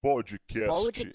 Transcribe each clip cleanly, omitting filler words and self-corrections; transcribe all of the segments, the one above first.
Podcast.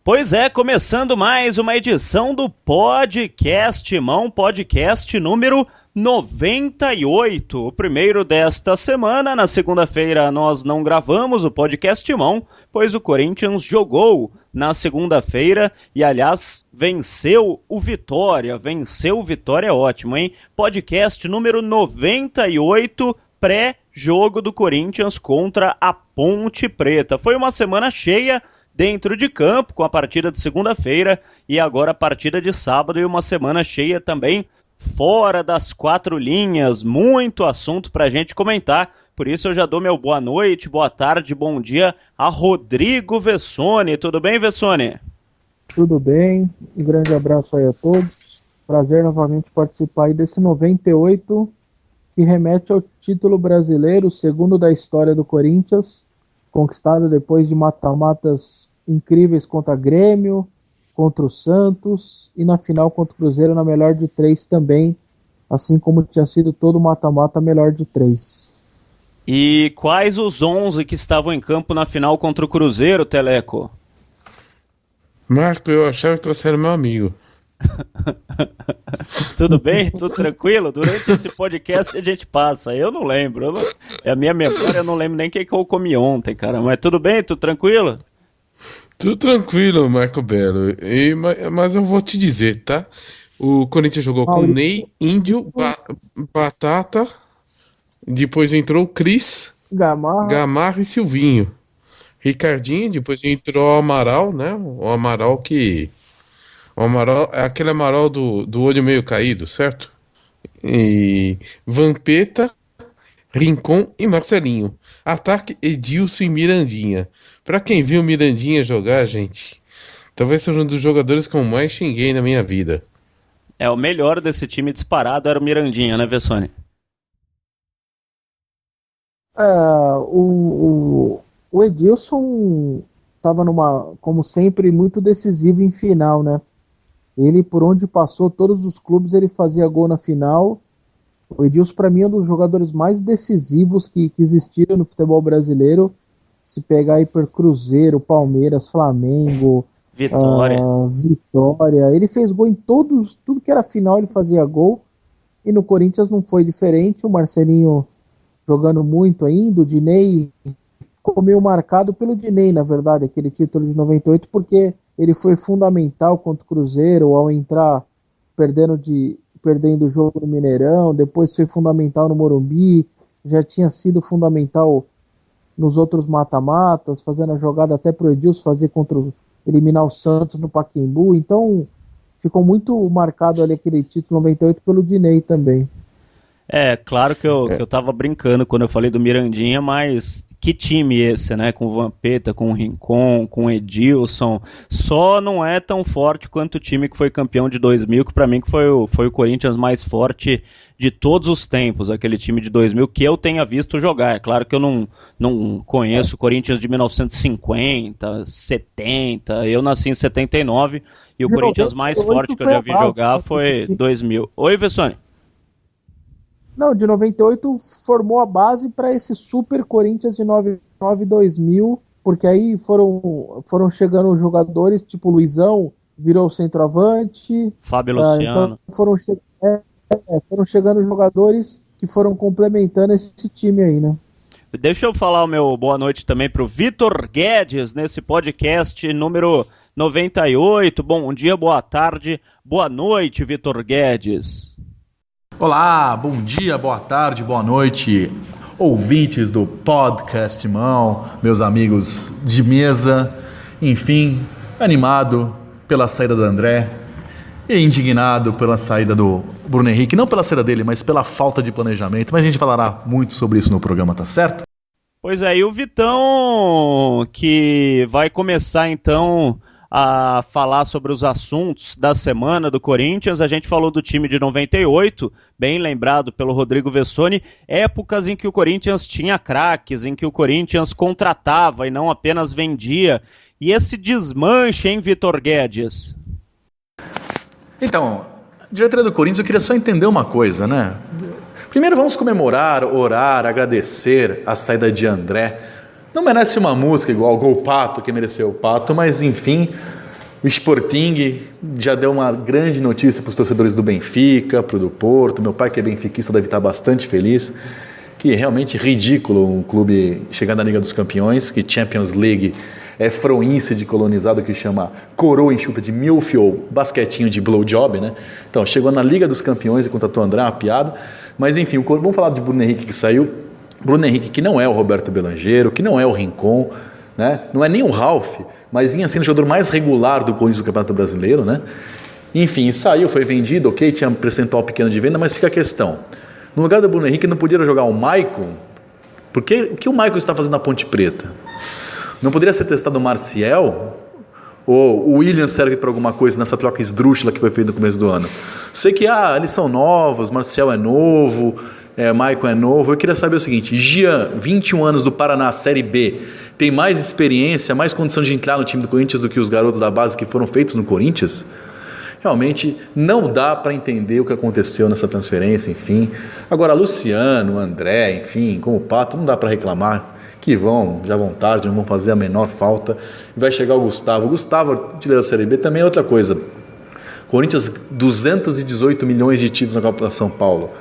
Pois é, começando mais uma edição do Podcast Mão, podcast número 98, o primeiro desta semana. Na segunda-feira nós não gravamos o Podcast Mão, pois o Corinthians jogou na segunda-feira e, aliás, venceu o Vitória. Venceu o Vitória é ótimo, hein? Podcast número 98, pré-jogo do Corinthians contra a Ponte Preta. Foi uma semana cheia dentro de campo, com a partida de segunda-feira e agora a partida de sábado, e uma semana cheia também fora das quatro linhas. Muito assunto pra gente comentar, por isso eu já dou meu boa noite, boa tarde, bom dia a Rodrigo Vessone. Tudo bem, Vessone? Tudo bem, um grande abraço aí a todos. Prazer novamente participar aí desse 98, que remete ao título brasileiro, o segundo da história do Corinthians, conquistado depois de mata-matas incríveis contra Grêmio, contra o Santos e na final contra o Cruzeiro na melhor de três também, assim como tinha sido todo mata-mata melhor de três. E quais os 11 que estavam em campo na final contra o Cruzeiro, Teleco? Marco, eu achava que você era meu amigo. Tudo bem? Tudo tranquilo? Durante esse podcast a gente passa. Eu não lembro. A minha memória, eu não lembro nem o que eu comi ontem, cara. Mas tudo bem? Tudo tranquilo? Tudo tranquilo, Marco Belo. Mas eu vou te dizer, tá? O Corinthians jogou com Ney, Índio, Batata. Depois entrou o Cris, Gamarra e Silvinho. Ricardinho, depois entrou o Amaral, né? O Amaral é aquele Amaral do olho meio caído, certo? E Vampeta, Rincon e Marcelinho. Ataque Edilson e Mirandinha. Pra quem viu Mirandinha jogar, gente, talvez seja um dos jogadores que eu mais xinguei na minha vida. O melhor desse time disparado era o Mirandinha, né, Vessone? O Edilson estava como sempre, muito decisivo em final, né? Ele, por onde passou, todos os clubes, ele fazia gol na final. O Edilson, para mim, é um dos jogadores mais decisivos que existiram no futebol brasileiro. Se pegar aí por Cruzeiro, Palmeiras, Flamengo, Vitória. Ele fez gol em tudo que era final, ele fazia gol. E no Corinthians não foi diferente. O Marcelinho jogando muito ainda, o Diney ficou meio marcado pelo Diney, na verdade, aquele título de 98, porque ele foi fundamental contra o Cruzeiro ao entrar perdendo o jogo no Mineirão, depois foi fundamental no Morumbi, já tinha sido fundamental nos outros mata-matas, fazendo a jogada até pro Edilson eliminar o Santos no Pacaembu. Então ficou muito marcado ali aquele título 98 pelo Diney também. Claro que eu tava brincando quando eu falei do Mirandinha, mas que time esse, né? Com o Vampeta, com o Rincon, com o Edilson. Só não é tão forte quanto o time que foi campeão de 2000, que pra mim foi o Corinthians mais forte de todos os tempos, aquele time de 2000 que eu tenha visto jogar. É claro que eu não conheço o Corinthians de 1950, 70, eu nasci em 79 e o Corinthians mais forte que eu já vi jogar foi 2000. Oi, Vessone. Não, de 98 formou a base para esse Super Corinthians de 99 e 2000, porque aí foram chegando jogadores, tipo Luizão, virou centroavante. Fábio Luciano. Então foram chegando jogadores que foram complementando esse time aí, né? Deixa eu falar o meu boa noite também pro Vitor Guedes, nesse podcast número 98. Bom dia, boa tarde, boa noite, Vitor Guedes. Olá, bom dia, boa tarde, boa noite, ouvintes do Podcast Mão, meus amigos de mesa, enfim, animado pela saída do André e indignado pela saída do Bruno Henrique, não pela saída dele, mas pela falta de planejamento, mas a gente falará muito sobre isso no programa, tá certo? Pois é, e o Vitão, que vai começar então a falar sobre os assuntos da semana do Corinthians. A gente falou do time de 98, bem lembrado pelo Rodrigo Vessone, épocas em que o Corinthians tinha craques, em que o Corinthians contratava e não apenas vendia. E esse desmanche, hein, Vitor Guedes? Então, Diretoria do Corinthians, eu queria só entender uma coisa, né? Primeiro vamos comemorar, orar, agradecer a saída de André. Não merece uma música igual Gol Pato, que mereceu o Pato, mas enfim, o Sporting já deu uma grande notícia para os torcedores do Benfica, para o do Porto. Meu pai, que é benfiquista, deve estar bastante feliz. Que é realmente ridículo um clube chegar na Liga dos Campeões, que Champions League é froince de colonizado que chama coroa enxuta de milf ou basquetinho de blowjob, né? Então, chegou na Liga dos Campeões e contratou o André, uma piada. Mas enfim, vamos falar de Bruno Henrique que saiu. Bruno Henrique que não é o Roberto Belangeiro, que não é o Rincon, né? Não é nem o Ralf, mas vinha sendo o jogador mais regular do Corinthians do Campeonato Brasileiro, né? Enfim, saiu, foi vendido, ok, tinha um percentual pequeno de venda, mas fica a questão. No lugar do Bruno Henrique não podia jogar o Maicon, porque o que o Maicon está fazendo na Ponte Preta? Não poderia ser testado o Marcial? Ou o William serve para alguma coisa nessa troca esdrúxula que foi feita no começo do ano? Sei que eles são novos, Marcial é novo, Maicon é novo. Eu queria saber o seguinte: Jean, 21 anos do Paraná, Série B, tem mais experiência, mais condição de entrar no time do Corinthians do que os garotos da base que foram feitos no Corinthians? Realmente não dá para entender o que aconteceu nessa transferência, enfim. Agora, Luciano, André, enfim, como o Pato, não dá para reclamar que já vão tarde, não vão fazer a menor falta. Vai chegar o Gustavo. O Gustavo, artilheiro da Série B, também é outra coisa. Corinthians, 218 milhões de títulos na Copa São Paulo.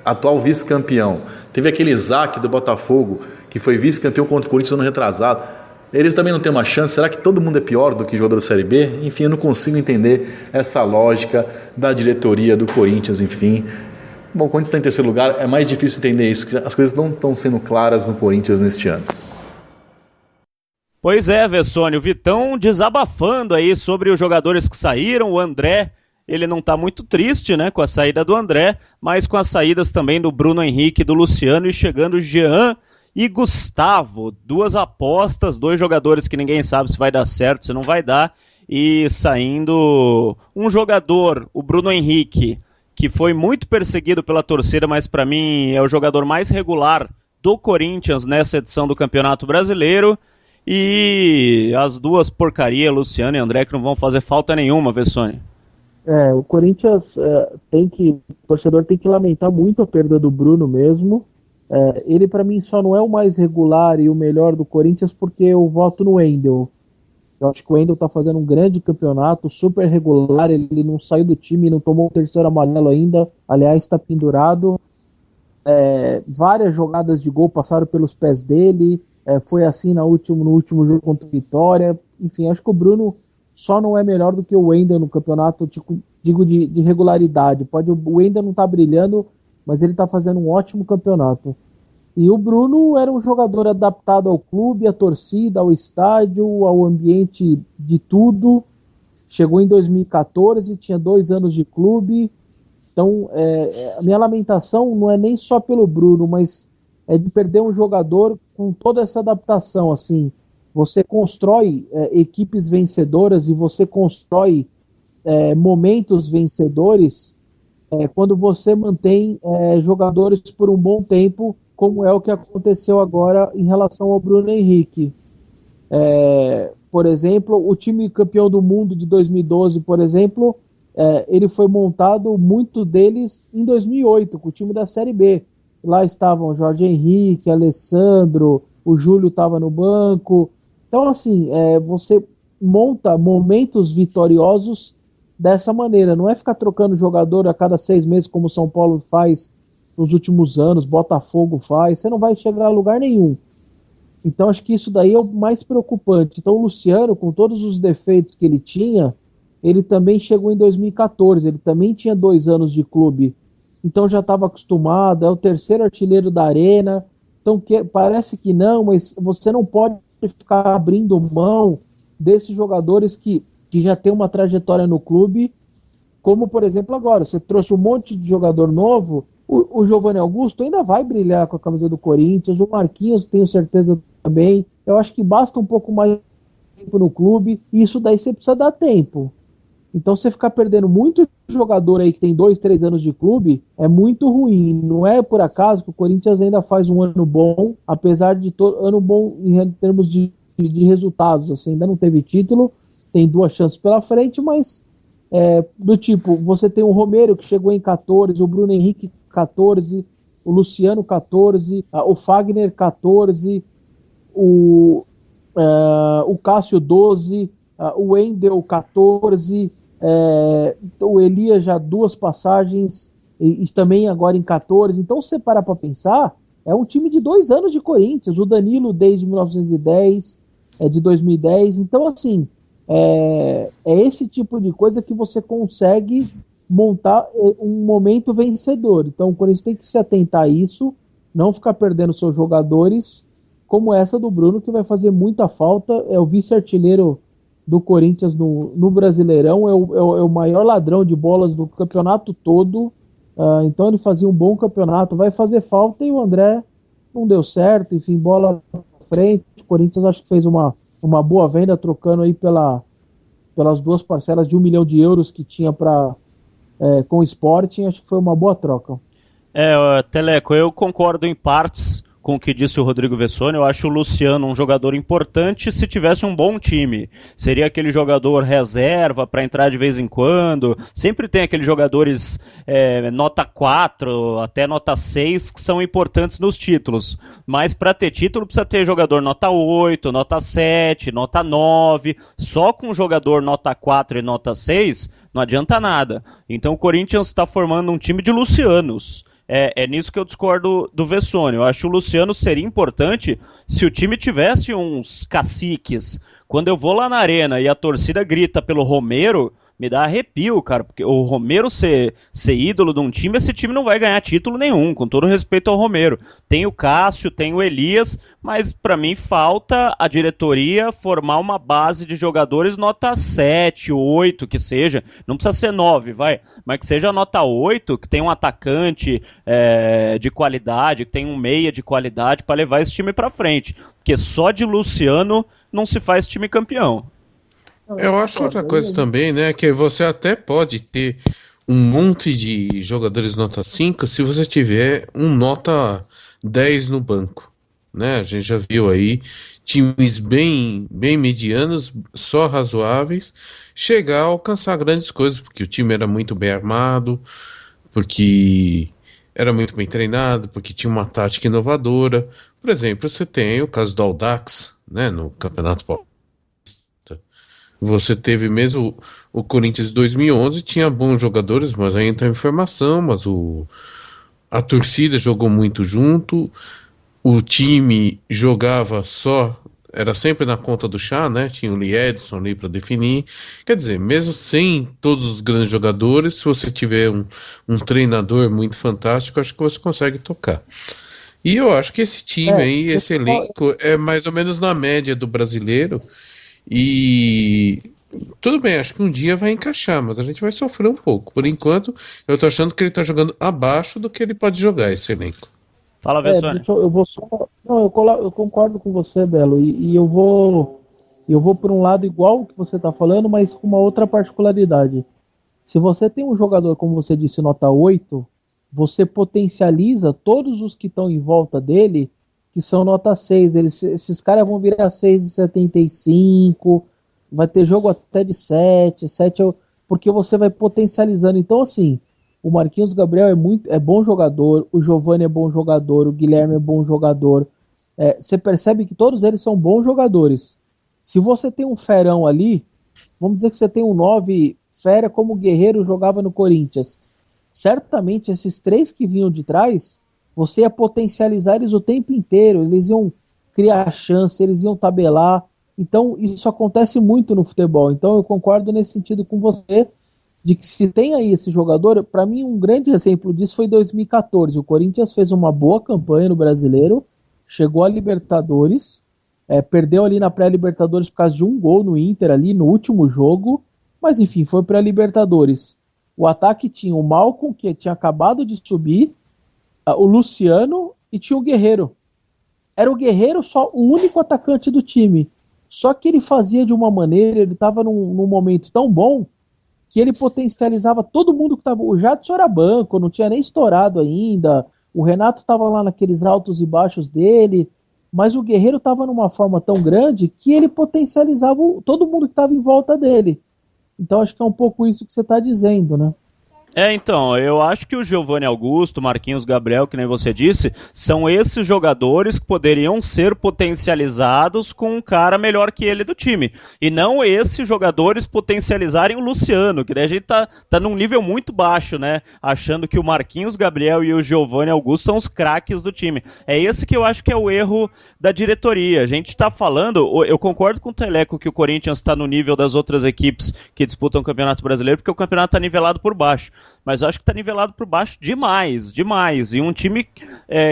Atual vice-campeão. Teve aquele Isaac do Botafogo, que foi vice-campeão contra o Corinthians ano retrasado. Eles também não têm uma chance? Será que todo mundo é pior do que jogador da Série B? Enfim, eu não consigo entender essa lógica da diretoria do Corinthians, enfim. Bom, o Corinthians está em terceiro lugar, é mais difícil entender isso, as coisas não estão sendo claras no Corinthians neste ano. Pois é, Vessone, o Vitão desabafando aí sobre os jogadores que saíram. O André, ele não está muito triste, né, com a saída do André, mas com as saídas também do Bruno Henrique e do Luciano, e chegando Jean e Gustavo, duas apostas, dois jogadores que ninguém sabe se vai dar certo, se não vai dar, e saindo um jogador, o Bruno Henrique, que foi muito perseguido pela torcida, mas para mim é o jogador mais regular do Corinthians nessa edição do Campeonato Brasileiro, e as duas porcarias, Luciano e André, que não vão fazer falta nenhuma, Vessone. O Corinthians o torcedor tem que lamentar muito a perda do Bruno mesmo. Ele para mim só não é o mais regular e o melhor do Corinthians porque eu voto no Wendel. Eu acho que o Wendel está fazendo um grande campeonato, super regular, ele não saiu do time, não tomou o terceiro amarelo ainda, aliás está pendurado. Várias jogadas de gol passaram pelos pés dele, foi assim no último jogo contra o Vitória. Enfim, acho que o Bruno só não é melhor do que o Wendel no campeonato, digo de regularidade. O Wendel não está brilhando, mas ele está fazendo um ótimo campeonato. E o Bruno era um jogador adaptado ao clube, à torcida, ao estádio, ao ambiente de tudo. Chegou em 2014, tinha 2 anos de clube. Então, a minha lamentação não é nem só pelo Bruno, mas é de perder um jogador com toda essa adaptação. Assim, você constrói equipes vencedoras e você constrói momentos vencedores quando você mantém jogadores por um bom tempo, como é o que aconteceu agora em relação ao Bruno Henrique. Por exemplo, o time campeão do mundo de 2012, por exemplo, ele foi montado, muito deles, em 2008, com o time da Série B. Lá estavam Jorge Henrique, Alessandro, o Júlio estava no banco. Então, assim, você monta momentos vitoriosos dessa maneira. Não é ficar trocando jogador a cada 6 meses, como o São Paulo faz nos últimos anos, Botafogo faz. Você não vai chegar a lugar nenhum. Então, acho que isso daí é o mais preocupante. Então, o Luciano, com todos os defeitos que ele tinha, ele também chegou em 2014. Ele também tinha 2 anos de clube. Então, já estava acostumado. É o terceiro artilheiro da Arena. Então, parece que não, mas você não pode ficar abrindo mão desses jogadores que já tem uma trajetória no clube, como, por exemplo, agora. Você trouxe um monte de jogador novo, o Giovanni Augusto ainda vai brilhar com a camisa do Corinthians, o Marquinhos, tenho certeza também. Eu acho que basta um pouco mais de tempo no clube, e isso daí você precisa dar tempo. Então, você ficar perdendo muito jogador aí que tem 2, 3 anos de clube, é muito ruim. Não é por acaso que o Corinthians ainda faz um ano bom, apesar de ano bom em termos de resultados. Assim, ainda não teve título, tem 2 chances pela frente, mas do tipo, você tem o Romero que chegou em 14, o Bruno Henrique 14, o Luciano 14, o Fagner 14, o Cássio 12, o Wendel 14, o Elias já 2 passagens, e também agora em 14. Então, se você parar para pensar, é um time de 2 anos de Corinthians, o Danilo desde 1910, de 2010. Então, assim, é esse tipo de coisa que você consegue montar um momento vencedor. Então, o Corinthians tem que se atentar a isso, não ficar perdendo seus jogadores, como essa do Bruno, que vai fazer muita falta. É o vice-artilheiro do Corinthians no Brasileirão, é o maior ladrão de bolas do campeonato todo. Então ele fazia um bom campeonato, vai fazer falta, e o André não deu certo, enfim, bola pra frente. O Corinthians acho que fez uma boa venda, trocando aí pelas 2 parcelas de 1 milhão de euros que tinha com o Sporting. Acho que foi uma boa troca. Teleco, eu concordo em partes com o que disse o Rodrigo Vessone. Eu acho o Luciano um jogador importante se tivesse um bom time. Seria aquele jogador reserva para entrar de vez em quando. Sempre tem aqueles jogadores nota 4 até nota 6 que são importantes nos títulos. Mas para ter título precisa ter jogador nota 8, nota 7, nota 9. Só com jogador nota 4 e nota 6 não adianta nada. Então o Corinthians está formando um time de Lucianos. É nisso que eu discordo do Vessone. Eu acho que o Luciano seria importante se o time tivesse uns caciques. Quando eu vou lá na arena e a torcida grita pelo Romero, me dá arrepio, cara, porque o Romero ser ídolo de um time, esse time não vai ganhar título nenhum, com todo respeito ao Romero. Tem o Cássio, tem o Elias, mas pra mim falta a diretoria formar uma base de jogadores nota 7, 8, que seja, não precisa ser 9, mas que seja nota 8, que tenha um atacante de qualidade, que tenha um meia de qualidade pra levar esse time pra frente, porque só de Luciano não se faz time campeão. Eu acho que outra coisa também, né, que você até pode ter um monte de jogadores nota 5 se você tiver um nota 10 no banco, né? A gente já viu aí times bem medianos, só razoáveis, chegar a alcançar grandes coisas, porque o time era muito bem armado, porque era muito bem treinado, porque tinha uma tática inovadora. Por exemplo, você tem o caso do Audax, né, no Campeonato Paulista. Você teve mesmo o Corinthians de 2011, tinha bons jogadores, mas ainda tem informação, mas a torcida jogou muito junto, o time jogava era sempre na conta do chá, né? Tinha o Lee Edson ali para definir. Quer dizer, mesmo sem todos os grandes jogadores, se você tiver um treinador muito fantástico, acho que você consegue tocar. E eu acho que esse time aí, esse elenco, é mais ou menos na média do brasileiro. E tudo bem, acho que um dia vai encaixar, mas a gente vai sofrer um pouco. Por enquanto, eu tô achando que ele tá jogando abaixo do que ele pode jogar, esse elenco. Fala, Vessone. Eu concordo com você, Belo, e eu vou por um lado igual o que você tá falando, mas com uma outra particularidade. Se você tem um jogador, como você disse, nota 8, você potencializa todos os que estão em volta dele, que são nota 6, esses caras vão virar 6,75, vai ter jogo até de 7, porque você vai potencializando. Então, assim, o Marquinhos Gabriel é bom jogador, o Giovani é bom jogador, o Guilherme é bom jogador. Você percebe que todos eles são bons jogadores. Se você tem um ferão ali, vamos dizer que você tem um 9 fera como o Guerreiro jogava no Corinthians, certamente esses 3 que vinham de trás, você ia potencializar eles o tempo inteiro, eles iam criar chance, eles iam tabelar. Então isso acontece muito no futebol. Então eu concordo nesse sentido com você, de que se tem aí esse jogador, para mim um grande exemplo disso foi 2014, o Corinthians fez uma boa campanha no Brasileiro, chegou a Libertadores, perdeu ali na pré-Libertadores por causa de um gol no Inter ali no último jogo, mas enfim, foi para a Libertadores. O ataque tinha o Malcom, que tinha acabado de subir, o Luciano, e tinha o Guerreiro. Era o Guerreiro só o único atacante do time. Só que ele fazia de uma maneira, ele estava num momento tão bom, que ele potencializava todo mundo que estava. O Jadson era banco, não tinha nem estourado ainda, o Renato estava lá naqueles altos e baixos dele, mas o Guerreiro estava numa forma tão grande que ele potencializava todo mundo que estava em volta dele. Então acho que é um pouco isso que você está dizendo, né? Então, eu acho que o Giovanni Augusto, Marquinhos Gabriel, que nem você disse, são esses jogadores que poderiam ser potencializados com um cara melhor que ele do time. E não esses jogadores potencializarem o Luciano, que daí a gente tá num nível muito baixo, né? Achando que o Marquinhos Gabriel e o Giovanni Augusto são os craques do time. É esse que eu acho que é o erro da diretoria. A gente tá falando, eu concordo com o Teleco que o Corinthians está no nível das outras equipes que disputam o Campeonato Brasileiro, porque o campeonato está nivelado por baixo. Mas eu acho que está nivelado por baixo demais. E um time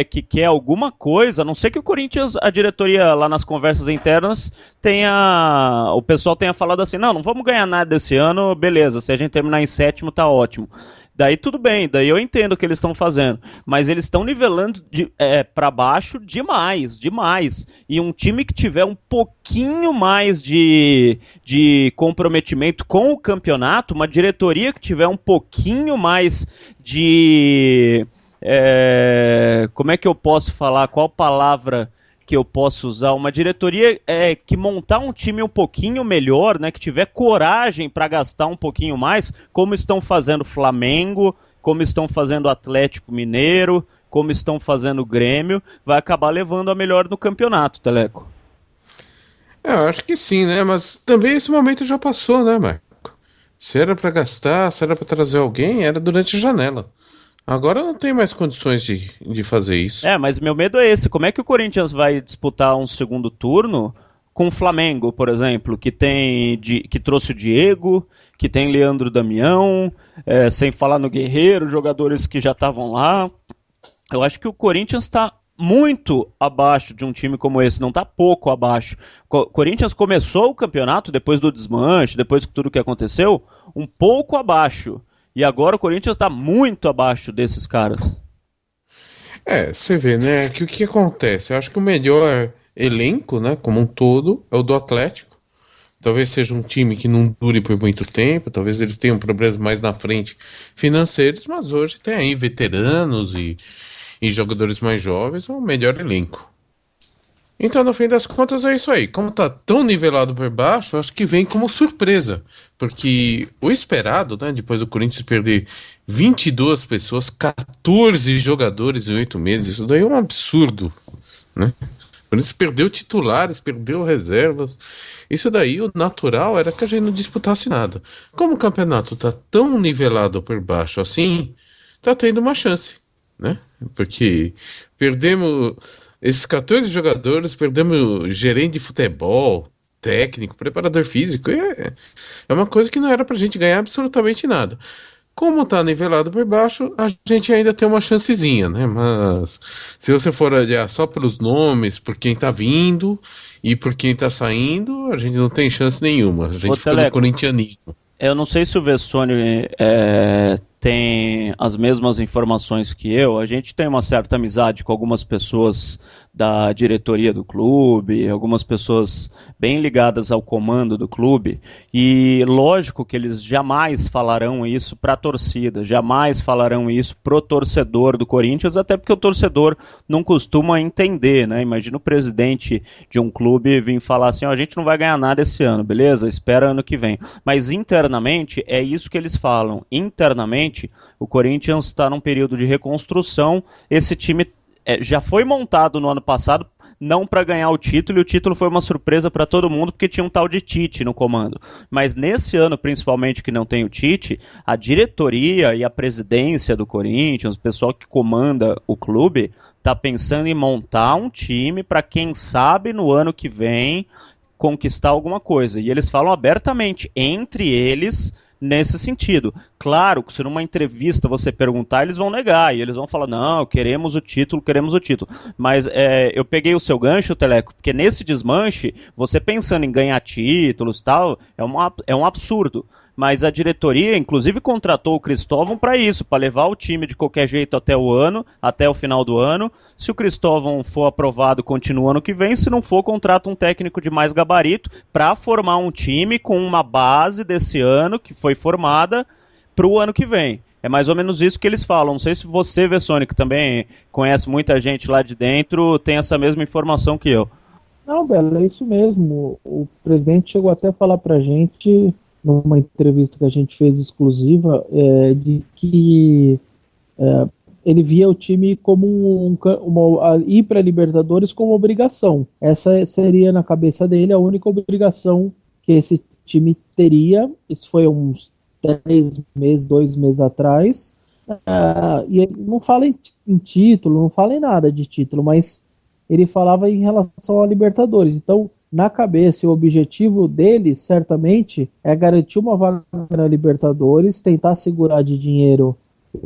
que quer alguma coisa, a não ser que o Corinthians, a diretoria lá nas conversas internas, o pessoal tenha falado assim, não vamos ganhar nada esse ano, beleza, se a gente terminar em sétimo tá ótimo. Daí tudo bem, daí eu entendo o que eles estão fazendo, mas eles estão nivelando para baixo demais. E um time que tiver um pouquinho mais de comprometimento com o campeonato, uma diretoria que tiver um pouquinho mais de... como é que eu posso falar? Qual palavra que eu posso usar? Uma diretoria que montar um time um pouquinho melhor, né, que tiver coragem para gastar um pouquinho mais, como estão fazendo Flamengo, como estão fazendo Atlético Mineiro, como estão fazendo Grêmio, vai acabar levando a melhor no campeonato, Teleco. Eu acho que sim, né? Mas também esse momento já passou, né, Marco? Se era para gastar, se era para trazer alguém, era durante a janela. Agora não tem mais condições de fazer isso. Mas meu medo é esse. Como é que o Corinthians vai disputar um segundo turno com o Flamengo, por exemplo, que trouxe o Diego, que tem Leandro Damião, sem falar no Guerreiro, jogadores que já estavam lá. Eu acho que o Corinthians está muito abaixo de um time como esse, não está pouco abaixo. O Corinthians começou o campeonato, depois do desmanche, depois de tudo que aconteceu, um pouco abaixo. E agora o Corinthians está muito abaixo desses caras. Você vê, né, que o que acontece? Eu acho que o melhor elenco, né, como um todo, é o do Atlético. Talvez seja um time que não dure por muito tempo, talvez eles tenham problemas mais na frente financeiros, mas hoje tem aí veteranos e jogadores mais jovens, é o melhor elenco. Então, no fim das contas, é isso aí. Como tá tão nivelado por baixo, acho que vem como surpresa. Porque o esperado, né, depois do Corinthians perder 22 pessoas, 14 jogadores em 8 meses, isso daí é um absurdo, né? O Corinthians perdeu titulares, perdeu reservas. Isso daí, o natural era que a gente não disputasse nada. Como o campeonato tá tão nivelado por baixo assim, tá tendo uma chance, né? Porque perdemos... Esses 14 jogadores, perdemos gerente de futebol, técnico, preparador físico. É uma coisa que não era pra gente ganhar absolutamente nada. Como tá nivelado por baixo, a gente ainda tem uma chancezinha, né? Mas se você for olhar só pelos nomes, por quem tá vindo e por quem tá saindo, a gente não tem chance nenhuma. A gente fica no corintianismo. Eu não sei se o Vessone tem as mesmas informações que eu. A gente tem uma certa amizade com algumas pessoas da diretoria do clube, algumas pessoas bem ligadas ao comando do clube, e lógico que eles jamais falarão isso para a torcida, jamais falarão isso pro torcedor do Corinthians, até porque o torcedor não costuma entender, né? Imagina o presidente de um clube vir falar assim, a gente não vai ganhar nada esse ano, beleza? Espera ano que vem. Mas internamente é isso que eles falam. Internamente, o Corinthians está num período de reconstrução. Esse time já foi montado no ano passado não para ganhar o título, e o título foi uma surpresa para todo mundo porque tinha um tal de Tite no comando. Mas nesse ano, principalmente, que não tem o Tite, a diretoria e a presidência do Corinthians, o pessoal que comanda o clube, está pensando em montar um time para, quem sabe, no ano que vem conquistar alguma coisa. E eles falam abertamente, entre eles, nesse sentido. Claro que se numa entrevista você perguntar, eles vão negar, e eles vão falar, não, queremos o título. Mas eu peguei o seu gancho, Teleco, porque nesse desmanche, você pensando em ganhar títulos e tal, é um absurdo. Mas a diretoria, inclusive, contratou o Cristóvão para isso, para levar o time de qualquer jeito até o final do ano. Se o Cristóvão for aprovado, continua ano que vem. Se não for, contrata um técnico de mais gabarito para formar um time com uma base desse ano, que foi formada, para o ano que vem. É mais ou menos isso que eles falam. Não sei se você, Vessone, que também conhece muita gente lá de dentro, tem essa mesma informação que eu. Não, Bela, é isso mesmo. O presidente chegou até a falar pra gente numa entrevista que a gente fez exclusiva, de que ele via o time como ir para a Libertadores como obrigação. Essa seria, na cabeça dele, a única obrigação que esse time teria. Isso foi uns 3 meses, 2 meses atrás. E ele não fala em título, não fala em nada de título, mas ele falava em relação à Libertadores. Então, na cabeça, o objetivo dele, certamente, é garantir uma vaga na Libertadores, tentar segurar de dinheiro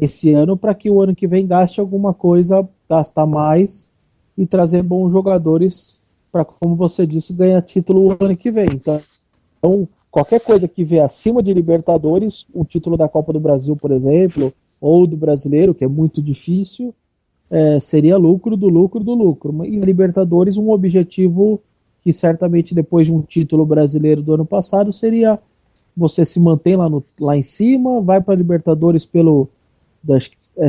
esse ano para que o ano que vem gaste alguma coisa, gastar mais e trazer bons jogadores para, como você disse, ganhar título o ano que vem. Então, qualquer coisa que vier acima de Libertadores, o título da Copa do Brasil, por exemplo, ou do Brasileiro, que é muito difícil, seria lucro do lucro do lucro. E a Libertadores, um objetivo que certamente depois de um título brasileiro do ano passado seria você se manter lá em cima, vai para a Libertadores pelo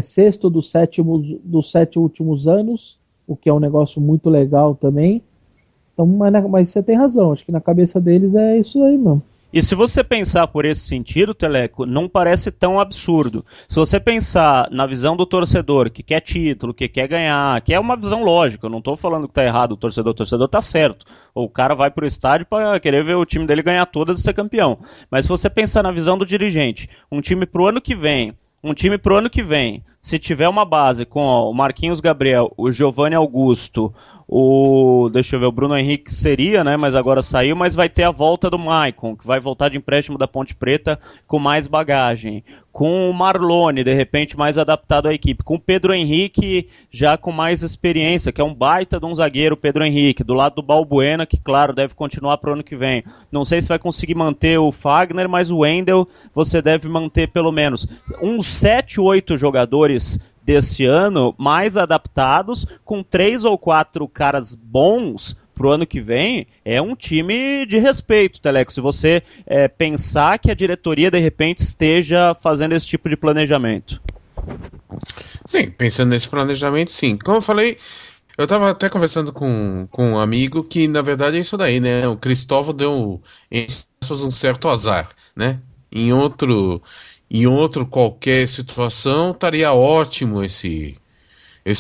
sexto dos 7 últimos anos, o que é um negócio muito legal também. Então, mas você tem razão, acho que na cabeça deles é isso aí mesmo. E se você pensar por esse sentido, Teleco, não parece tão absurdo. Se você pensar na visão do torcedor, que quer título, que quer ganhar, que é uma visão lógica, eu não estou falando que está errado o torcedor está certo. Ou o cara vai pro estádio para querer ver o time dele ganhar todas e ser campeão. Mas se você pensar na visão do dirigente, um time pro ano que vem, se tiver uma base com o Marquinhos Gabriel, o Giovanni Augusto, o Bruno Henrique seria, né, mas agora saiu, mas vai ter a volta do Maicon, que vai voltar de empréstimo da Ponte Preta com mais bagagem, com o Marlone, de repente mais adaptado à equipe, com o Pedro Henrique já com mais experiência, que é um baita de um zagueiro, Pedro Henrique, do lado do Balbuena, que claro, deve continuar para o ano que vem. Não sei se vai conseguir manter o Fagner, mas o Wendel você deve manter pelo menos uns 7, 8 jogadores desse ano, mais adaptados, com 3 ou 4 caras bons pro ano que vem, é um time de respeito, Teleco. Se você pensar que a diretoria, de repente, esteja fazendo esse tipo de planejamento. Sim, pensando nesse planejamento, sim. Como eu falei, eu estava até conversando com um amigo que, na verdade, é isso daí, né? O Cristóvão deu um certo azar, né? Em outro qualquer situação, estaria ótimo esse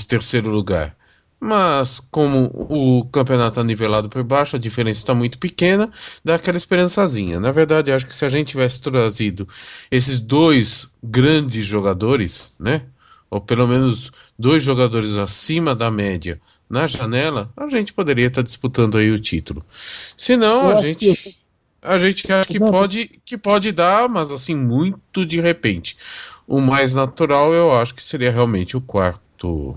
terceiro lugar. Mas, como o campeonato está nivelado por baixo, a diferença está muito pequena, dá aquela esperançazinha. Na verdade, acho que se a gente tivesse trazido esses 2 grandes jogadores, né? Ou pelo menos 2 jogadores acima da média na janela, a gente poderia estar disputando aí o título. Se não, a gente acha que pode dar, mas assim, muito de repente. O mais natural, eu acho que seria realmente o quarto,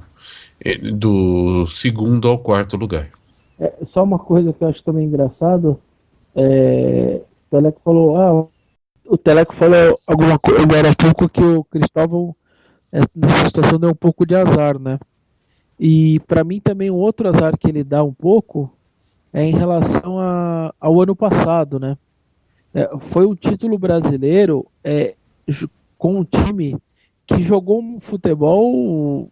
do segundo ao quarto lugar. Só uma coisa que eu acho também engraçado, o Teleco falou alguma coisa agora há pouco que o Cristóvão nessa situação deu um pouco de azar, né? E para mim também um outro azar que ele dá um pouco é em relação ao ano passado, né? Foi um título brasileiro com um time que jogou um futebol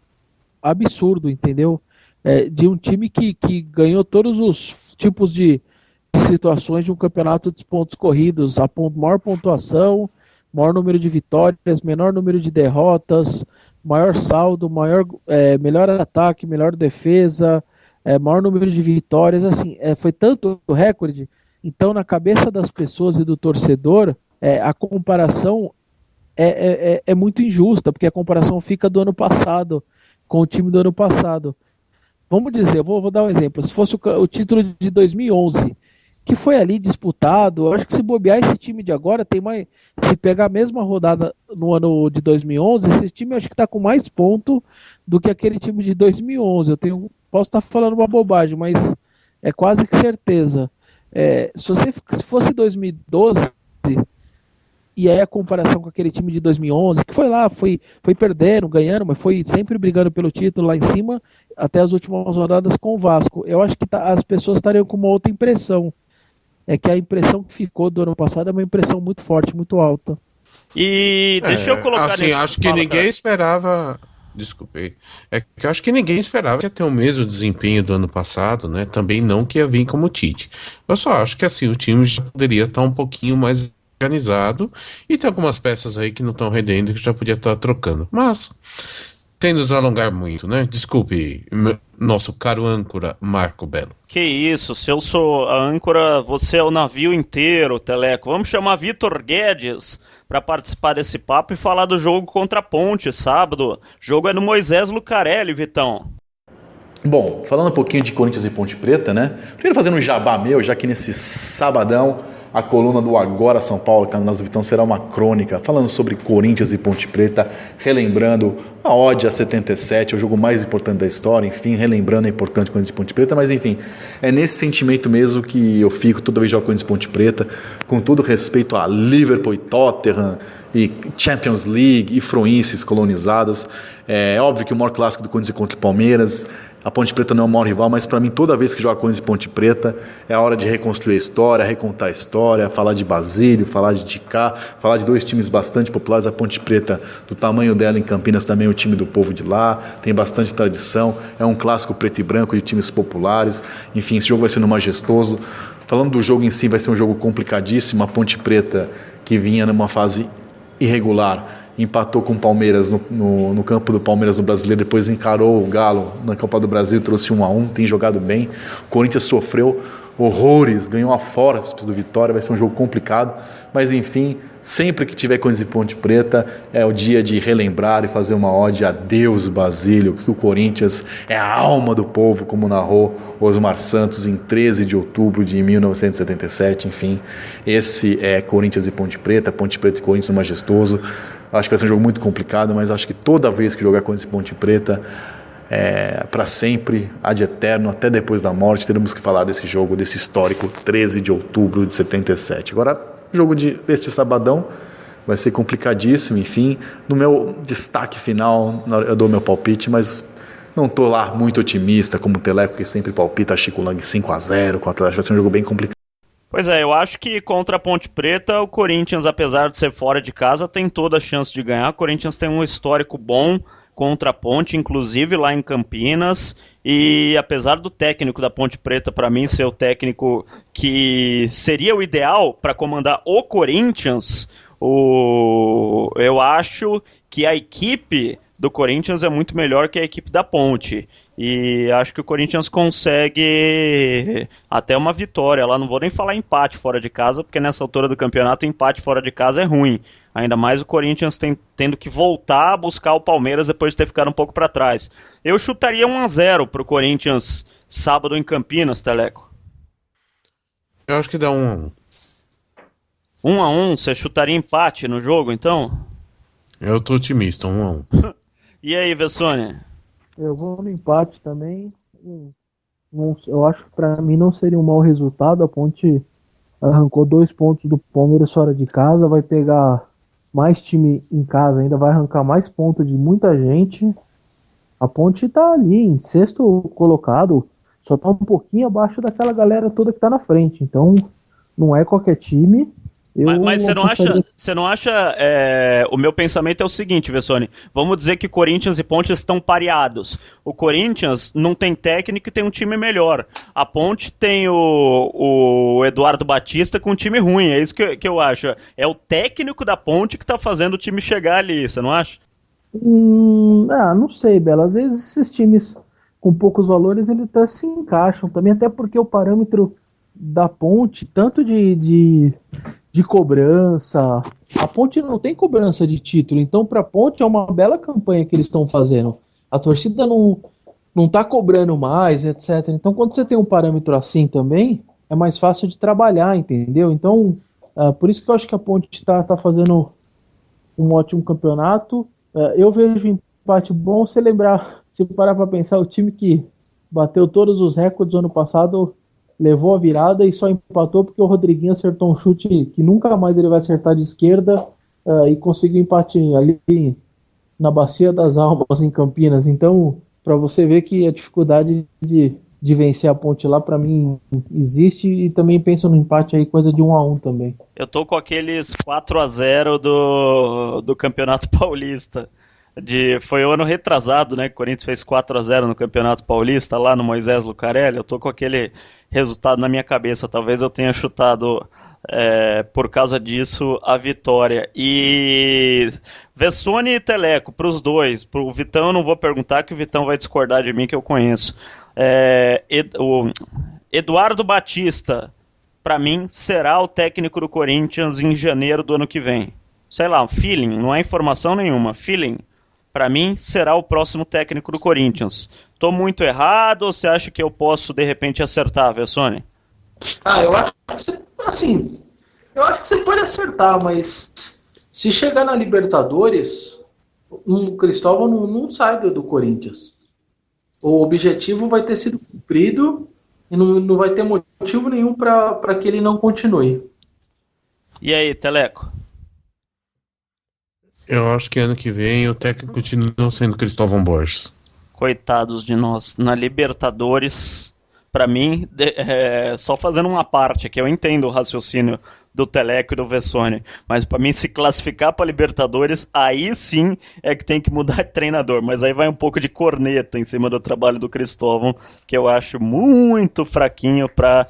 absurdo, entendeu? De um time que ganhou todos os tipos de situações de um campeonato de pontos corridos, maior pontuação, maior número de vitórias, menor número de derrotas, maior saldo, melhor ataque, melhor defesa, maior número de vitórias, assim, foi tanto o recorde. Então, na cabeça das pessoas e do torcedor, a comparação é muito injusta, porque a comparação fica do ano passado, com o time do ano passado. Vamos dizer, vou dar um exemplo, se fosse o título de 2011, que foi ali disputado, eu acho que se bobear esse time de agora, se pegar a mesma rodada no ano de 2011, esse time acho que está com mais ponto do que aquele time de 2011. Posso estar falando uma bobagem, mas é quase que certeza. Se fosse 2012, e aí a comparação com aquele time de 2011, que foi lá, foi perdendo, ganhando, mas foi sempre brigando pelo título lá em cima, até as últimas rodadas com o Vasco. Eu acho que as pessoas estariam com uma outra impressão. É que a impressão que ficou do ano passado é uma impressão muito forte, muito alta. E deixa eu colocar assim, acho que ninguém esperava. Desculpe. É que eu acho que ninguém esperava que ia ter o mesmo desempenho do ano passado, né? Também não que ia vir como Tite. Eu só acho que assim, o time já poderia estar um pouquinho mais organizado e tem algumas peças aí que não estão rendendo que já podia estar trocando. Mas, sem nos alongar muito, né? Desculpe, nosso caro âncora Marco Belo. Que isso, se eu sou a âncora, você é o navio inteiro, Teleco. Vamos chamar Vitor Guedes para participar desse papo e falar do jogo contra a Ponte, sábado. O jogo é no Moisés Lucarelli, Vitão. Bom, falando um pouquinho de Corinthians e Ponte Preta, né? Primeiro fazendo um jabá meu, já que nesse sabadão a coluna do Agora São Paulo, canal do Vitão, será uma crônica falando sobre Corinthians e Ponte Preta, relembrando a Odd a 77, o jogo mais importante da história, enfim, relembrando a importante Corinthians e Ponte Preta, mas enfim, é nesse sentimento mesmo que eu fico toda vez que jogo Corinthians e Ponte Preta, com todo respeito a Liverpool e Tottenham, e Champions League, e froenses colonizadas. É óbvio que o maior clássico do Corinthians é contra o Palmeiras. A Ponte Preta não é o maior rival, mas para mim, toda vez que joga Corinthians e Ponte Preta, é a hora de reconstruir a história, recontar a história, falar de Basílio, falar de Ticá, falar de dois times bastante populares. A Ponte Preta, do tamanho dela em Campinas, também é o time do povo de lá, tem bastante tradição, é um clássico preto e branco de times populares. Enfim, esse jogo vai ser no majestoso. Falando do jogo em si, vai ser um jogo complicadíssimo. A Ponte Preta, que vinha numa fase irregular, empatou com o Palmeiras no campo do Palmeiras no Brasileiro, depois encarou o Galo na Copa do Brasil, trouxe 1-1, tem jogado bem. O Corinthians sofreu horrores, ganhou afora do Vitória, vai ser um jogo complicado, mas enfim, sempre que tiver Corinthians e Ponte Preta, é o dia de relembrar e fazer uma ode a Deus Basílio, que o Corinthians é a alma do povo, como narrou Osmar Santos em 13 de outubro de 1977, enfim, esse é Corinthians e Ponte Preta e Corinthians majestoso. Acho que vai ser um jogo muito complicado, mas acho que toda vez que jogar Corinthians e Ponte Preta, para sempre, ad eterno, até depois da morte, teremos que falar desse jogo, desse histórico 13 de outubro de 77. Agora, o jogo deste sabadão vai ser complicadíssimo, enfim. No meu destaque final, eu dou meu palpite, mas não estou lá muito otimista, como o Teleco, que sempre palpita Chico Lang 5-0, 4-0, vai ser um jogo bem complicado. Pois é, eu acho que contra a Ponte Preta, o Corinthians, apesar de ser fora de casa, tem toda a chance de ganhar. O Corinthians tem um histórico bom contra a Ponte, inclusive lá em Campinas, e apesar do técnico da Ponte Preta, para mim, ser o técnico que seria o ideal para comandar o Corinthians, eu acho que a equipe do Corinthians é muito melhor que a equipe da Ponte, e acho que o Corinthians consegue até uma vitória lá. Não vou nem falar empate fora de casa, porque nessa altura do campeonato empate fora de casa é ruim, ainda mais o Corinthians tendo que voltar a buscar o Palmeiras depois de ter ficado um pouco para trás. Eu chutaria 1-0 pro Corinthians sábado em Campinas, Teleco. Eu acho que dá 1-1. 1-1, você chutaria empate no jogo, então? Eu tô otimista, 1-1. E aí, Vessone? Eu vou no empate também. Eu acho que para mim não seria um mau resultado. A Ponte arrancou 2 pontos do Palmeiras fora de casa, vai pegar mais time em casa, ainda vai arrancar mais pontos de muita gente. A Ponte tá ali em 6º colocado, só tá um pouquinho abaixo daquela galera toda que tá na frente. Então, não é qualquer time. Mas você não acha o meu pensamento é o seguinte, Vessone, vamos dizer que Corinthians e Ponte estão pareados. O Corinthians não tem técnico e tem um time melhor. A Ponte tem o Eduardo Batista com um time ruim, é isso que eu acho. É o técnico da Ponte que está fazendo o time chegar ali, você não acha? Não sei, Bela. Às vezes esses times com poucos valores eles até se encaixam também, até porque o parâmetro da Ponte, tanto de cobrança. A Ponte não tem cobrança de título, então para a Ponte é uma bela campanha que eles estão fazendo. A torcida não tá cobrando mais, etc. Então quando você tem um parâmetro assim também, é mais fácil de trabalhar, entendeu? Então, por isso que eu acho que a Ponte tá fazendo um ótimo campeonato. Eu vejo um empate bom. Se parar para pensar, o time que bateu todos os recordes ano passado levou a virada e só empatou porque o Rodriguinho acertou um chute que nunca mais ele vai acertar de esquerda, e conseguiu empate ali na Bacia das Almas, em Campinas. Então, para você ver que a dificuldade de vencer a Ponte lá, para mim, existe, e também penso no empate aí, coisa de 1-1 também. Eu tô com aqueles 4-0 do Campeonato Paulista. Foi o ano retrasado, né? Que o Corinthians fez 4-0 no Campeonato Paulista, lá no Moisés Lucarelli. Eu tô com aquele resultado na minha cabeça. Talvez eu tenha chutado por causa disso, a vitória. E Vessone e Teleco, para os dois. Para o Vitão eu não vou perguntar, que o Vitão vai discordar de mim, que eu conheço. O Eduardo Batista, para mim, será o técnico do Corinthians em janeiro do ano que vem. Sei lá, feeling, não é informação nenhuma. Feeling, para mim, será o próximo técnico do Corinthians. Tô muito errado ou você acha que eu posso, de repente, acertar, Vessone? Eu acho que você, assim, eu acho que você pode acertar, mas se chegar na Libertadores, o Cristóvão não sai do Corinthians. O objetivo vai ter sido cumprido e não vai ter motivo nenhum para que ele não continue. E aí, Teleco? Eu acho que ano que vem o técnico continua sendo Cristóvão Borges. Coitados de nós. Na Libertadores, pra mim, só fazendo uma parte, que eu entendo o raciocínio do Teleco e do Vessone, mas pra mim se classificar pra Libertadores, aí sim é que tem que mudar de treinador, mas aí vai um pouco de corneta em cima do trabalho do Cristóvão, que eu acho muito fraquinho pra...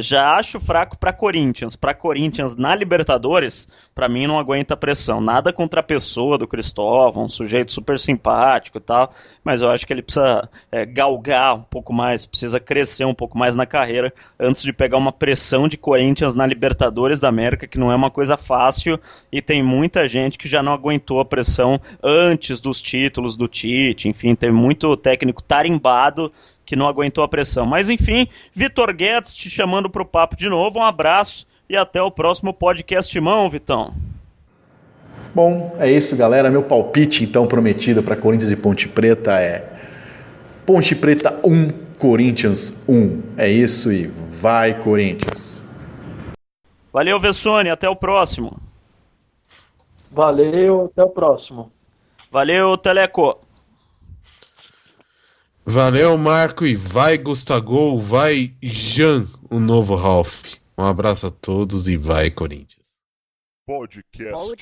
já acho fraco pra Corinthians. Pra Corinthians na Libertadores, pra mim não aguenta a pressão. Nada contra a pessoa do Cristóvão, um sujeito super simpático e tal, mas eu acho que ele precisa galgar um pouco mais, precisa crescer um pouco mais na carreira antes de pegar uma pressão de Corinthians na Libertadores da América, que não é uma coisa fácil, e tem muita gente que já não aguentou a pressão antes dos títulos do Tite. Enfim, tem muito técnico tarimbado que não aguentou a pressão. Mas enfim, Vitor Guedes te chamando pro papo de novo. Um abraço e até o próximo podcast mão, Vitão. Bom, é isso, galera. Meu palpite, então, prometido para Corinthians e Ponte Preta é Ponte Preta 1, Corinthians 1. É isso e vai, Corinthians. Valeu, Vessone. Até o próximo. Valeu, até o próximo. Valeu, Teleco. Valeu, Marco, e vai Gustavo, vai Jean, o novo Ralph. Um abraço a todos e vai, Corinthians. Podcast.